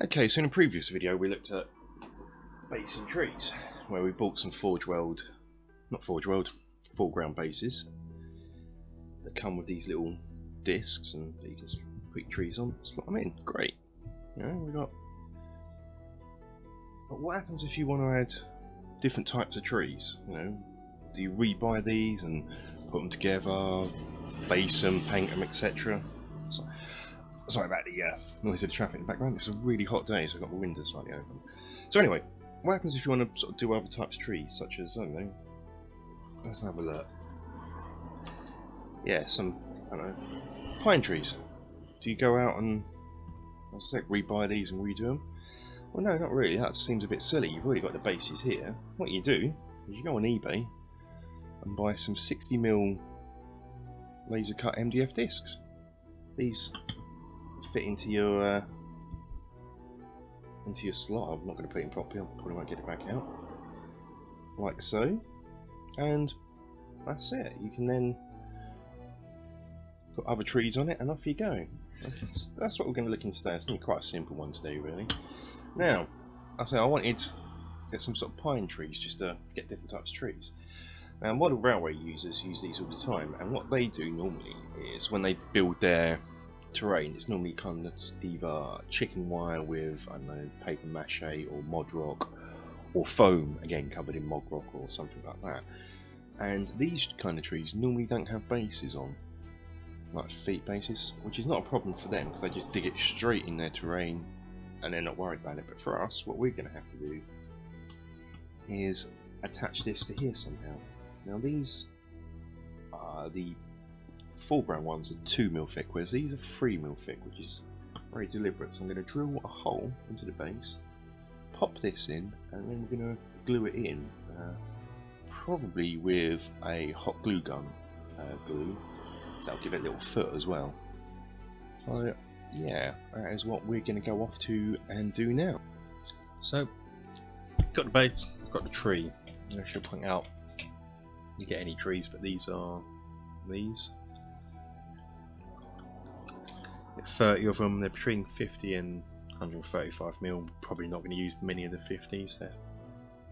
Okay, so in a previous video we looked at basing trees, where we bought some foreground bases that come with these little discs and you can put your trees on, slot them in, great. You know, we got. But what happens if you want to add different types of trees? You know, do you rebuy these and put them together, base them, paint them, etc.? Sorry about the noise of the traffic in the background. It's a really hot day, so I've got my windows slightly open. So anyway, what happens if you want to sort of do other types of trees, such as, I don't know, let's have a look. Yeah, some, I don't know, pine trees. Do you go out and, as I said, rebuy these and redo them? Well, no, not really. That seems a bit silly. You've already got the bases here. What you do is you go on eBay and buy some 60mm laser cut MDF discs. These fit into your slot. I'm not going to put it in properly. I probably won't get it back out, like so. And that's it. You can then put other trees on it, and off you go. That's what we're going to look into today. It's going to be quite a simple one today, really. Now, I wanted to get some sort of pine trees, just to get different types of trees. Now, model railway users use these all the time, and what they do normally is when they build their terrain, it's normally kind of either chicken wire with, I don't know, paper mache or mod rock, or foam, again covered in mod rock or something like that. And these kind of trees normally don't have bases on, like feet bases, which is not a problem for them because they just dig it straight in their terrain and they're not worried about it. But for us, what we're going to have to do is attach this to here somehow. Now these are the foreground ones are 2mm thick, whereas these are 3mm thick, which is very deliberate. So I'm going to drill a hole into the base, pop this in, and then we're going to glue it in, probably with a hot glue gun glue, so that'll give it a little foot as well. So yeah, that is what we're going to go off to and do now. So, got the base, got the tree. I should point out, you get any trees, but these are these. 30 of them. They're between 50 and 135mm. Probably not going to use many of the 50s. They're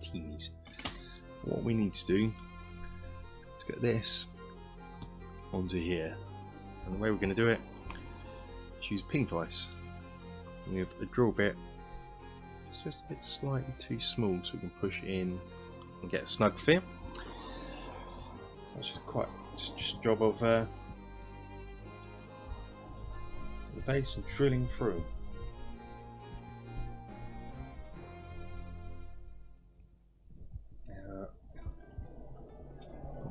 teenies. What we need to do is get this onto here, and the way we're going to do it is use pin vise with a drill bit. It's just a bit slightly too small, so we can push it in and get a snug fit. So that's just a job of the base and drilling through.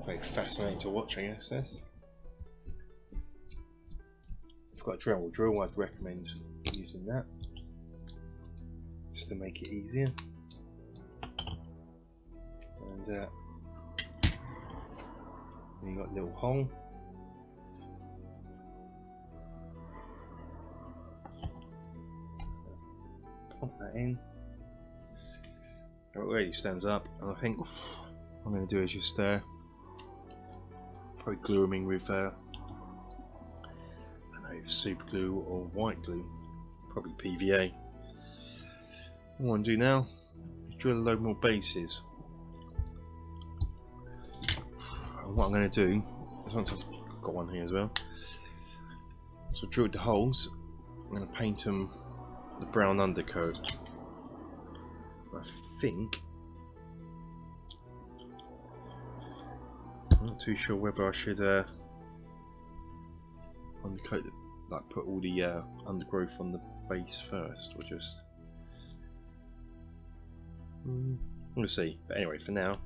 Very fascinating to watch, I guess. This. If you've got a Dremel drill, I'd recommend using that just to make it easier. And then you got a little hole. Pump that in. It already stands up, and I think what I'm going to do is just probably glue them in with I don't know, super glue or white glue, probably PVA. What I want to do now is drill a load more bases. And what I'm going to do is, once I've got one here as well, so I've drilled the holes, I'm going to paint them the brown undercoat. I think, I'm not too sure whether I should undercoat it, like put all the undergrowth on the base first, or just we'll see. But anyway, for now,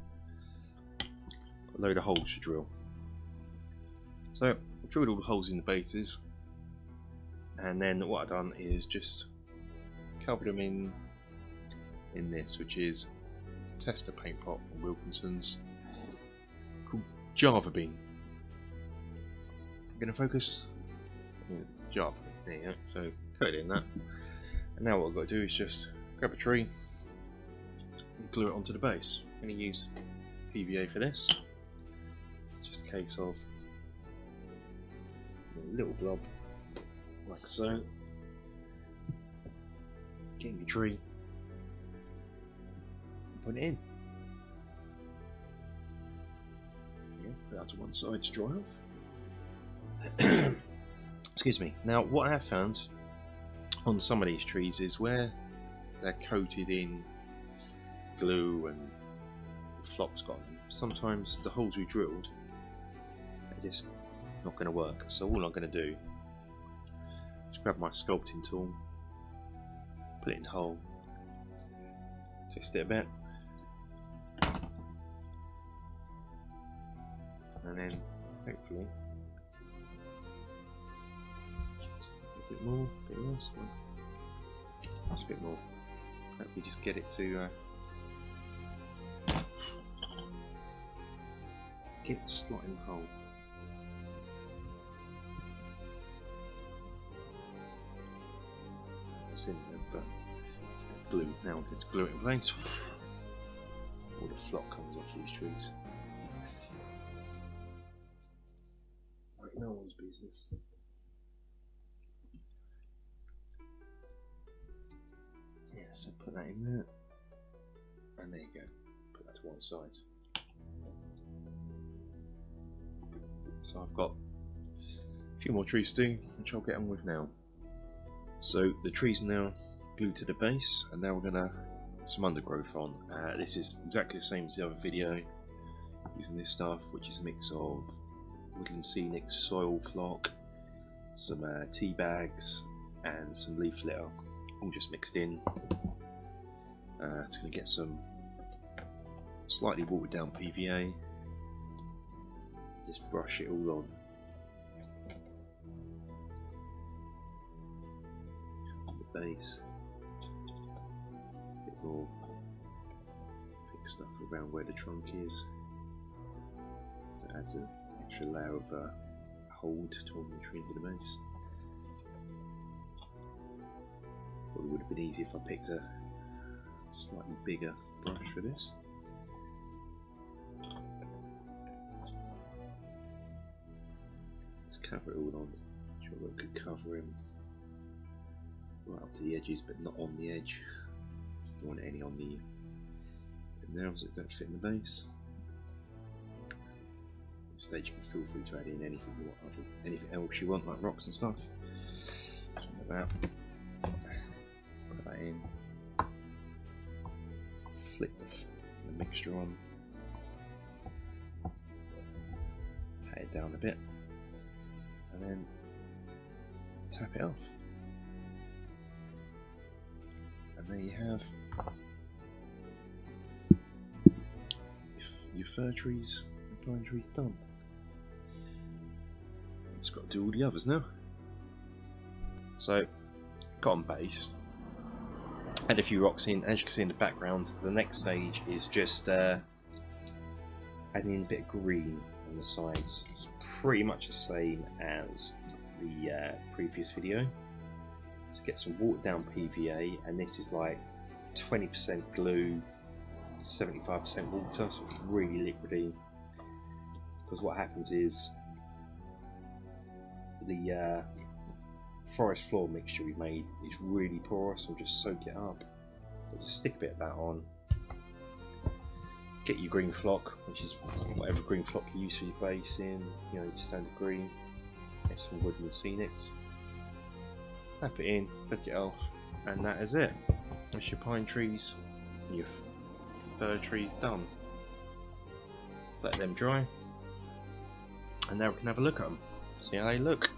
got a load of holes to drill. So I've drilled all the holes in the bases, and then what I've done is just covered them in this, which is a tester paint pot from Wilkinson's called Java Bean. I'm going to focus Java Bean, there you go. So coat it in that, and now what I've got to do is just grab a tree and glue it onto the base. I'm going to use PVA for this. It's just a case of a little blob like so. Get your tree, put it in. Yeah, put that to one side to dry off. Excuse me. Now, what I have found on some of these trees is where they're coated in glue and the flock's got them. Sometimes the holes we drilled are just not going to work. So all I'm going to do is grab my sculpting tool, put it in the hole, twist it a bit, and then hopefully a bit more, a bit less, that's a bit more. Hopefully just get it to get it slot in the hole. That's in there, but glue. Now I'm going to glue it in place. All the flock comes off these trees. Like no one's business. Yeah, so put that in there. And there you go. Put that to one side. So I've got a few more trees to do, which I'll get on with now. So the trees are now glued to the base, and now we're gonna put some undergrowth on. This is exactly the same as the other video, using this stuff, which is a mix of woodland scenic soil flock, some tea bags, and some leaf litter, all just mixed in. It's gonna get some slightly watered down PVA. Just brush it all on. The base. A bit more thick stuff around where the trunk is. So it adds an extra layer of hold to hold the tree into the base. Probably would have been easier if I picked a slightly bigger brush for this. Cover it all on. Sure that we could cover him right up to the edges, but not on the edge. Don't want any on the nails that don't fit in the base. At this stage, you can feel free to add in anything you want, anything else you want, like rocks and stuff. Something like that. Put that in. Flick the mixture on. Pat it down a bit. And then tap it off, and there you have your fir trees and pine trees done. Just got to do all the others now. So, cotton based. Add a few rocks in. As you can see in the background, the next stage is just adding in a bit of green on the sides. It's pretty much the same as the previous video. So get some watered down PVA, and this is like 20% glue, 75% water, so it's really liquidy. Because what happens is the forest floor mixture we made is really porous, so we'll just soak it up. So just stick a bit of that on. Get your green flock, which is whatever green flock you use for your base in, you know, your standard green. Get some woodland scenics. Tap it in, flick it off, and that is it. That's your pine trees and your fir trees done. Let them dry, and now we can have a look at them, see how they look.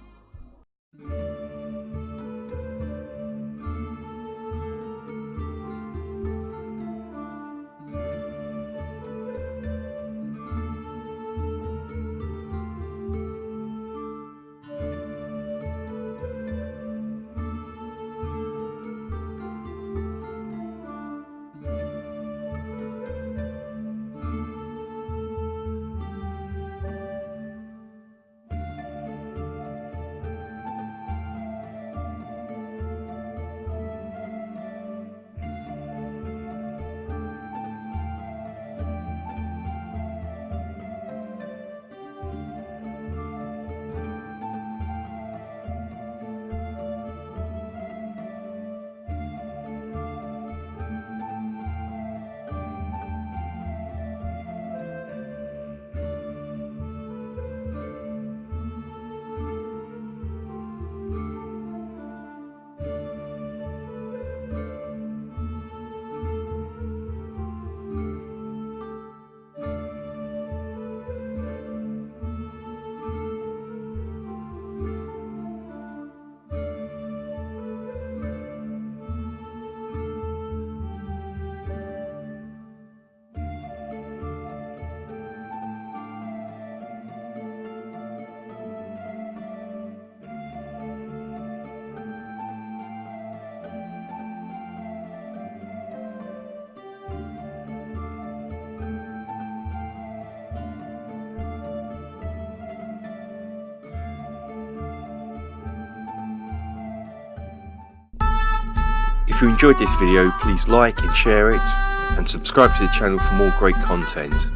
If you enjoyed this video, please like and share it, and subscribe to the channel for more great content.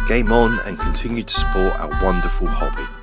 Game on and continue to support our wonderful hobby.